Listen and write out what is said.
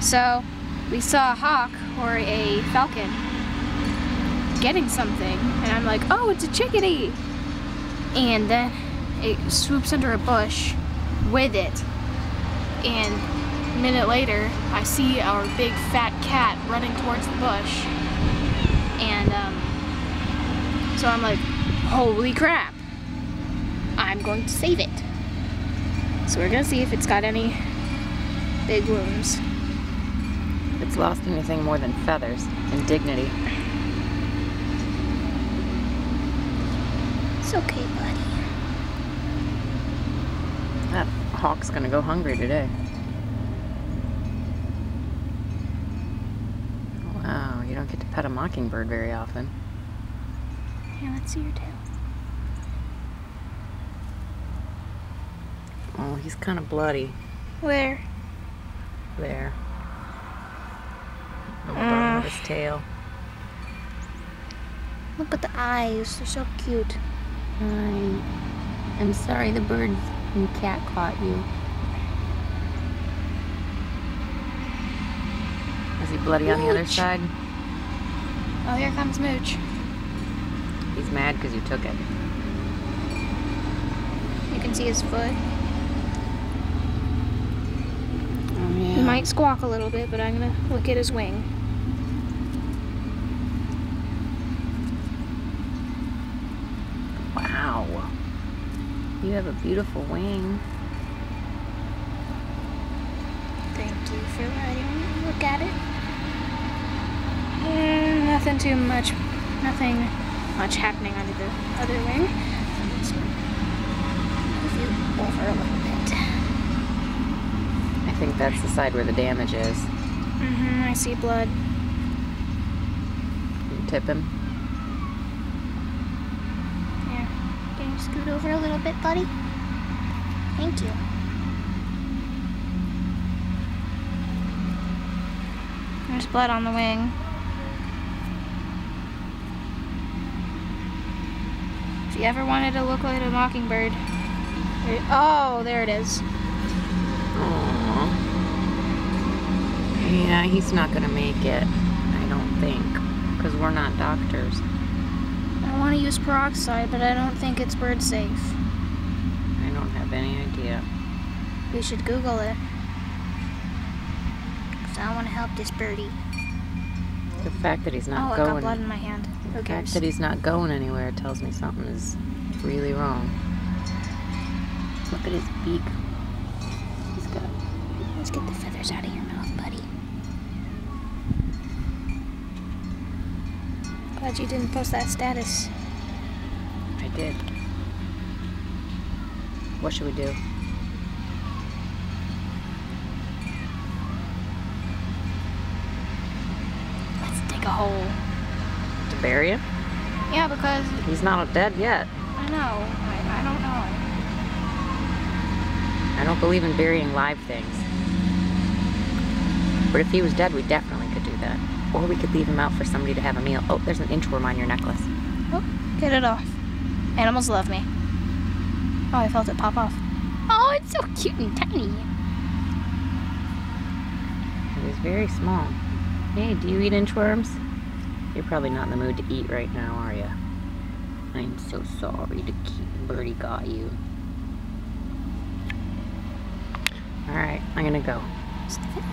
So we saw a hawk or a falcon getting something, and I'm like, oh, it's a chickadee. And then it swoops under a bush with it. And a minute later, I see our big fat cat running towards the bush. And so I'm like, holy crap, I'm going to save it. So we're gonna see if it's got any big wounds. If it's lost anything more than feathers and dignity. It's okay, buddy. That hawk's gonna go hungry today. Wow, you don't get to pet a mockingbird very often. Yeah, let's see your tail. Oh, he's kind of bloody. Where? There. On the bottom of his tail. Look at the eyes, they're so cute. I'm sorry the bird and cat caught you. Is he bloody on the other side? Oh, here comes Mooch. He's mad because you took it. You can see his foot. Oh, yeah. He might squawk a little bit, but I'm gonna look at his wing. Wow. You have a beautiful wing. Thank you for letting me look at it. Nothing too much, nothing much happening under the other wing. Let's move you over a little bit. I think that's the side where the damage is. I see blood. You tip him. Here, can you scoot over a little bit, buddy? Thank you. There's blood on the wing. If you ever wanted to look like a mockingbird. Oh, there it is. Aww. Yeah, he's not gonna make it, I don't think, because we're not doctors. I want to use peroxide, but I don't think it's bird safe. I don't have any idea. We should Google it. Because I want to help this birdie. The fact that he's not Oh, I going. got blood in my hand. Who The fact cares? that he's not going anywhere tells me something is really wrong. Look at his beak. He's got. Let's get the feathers out of your mouth, buddy. Glad you didn't post that status. I did. What should we do? Let's dig a hole. To bury him? Yeah, because He's not dead yet. I know. I don't know. I don't believe in burying live things. But if he was dead, we definitely could do that. Or we could leave him out for somebody to have a meal. Oh, there's an inchworm on your necklace. Oh, get it off. Animals love me. Oh, I felt it pop off. Oh, it's so cute and tiny. It is very small. Hey, do you eat inchworms? You're probably not in the mood to eat right now, are you? I'm so sorry the birdie got you. Alright, I'm gonna go. Sniff it.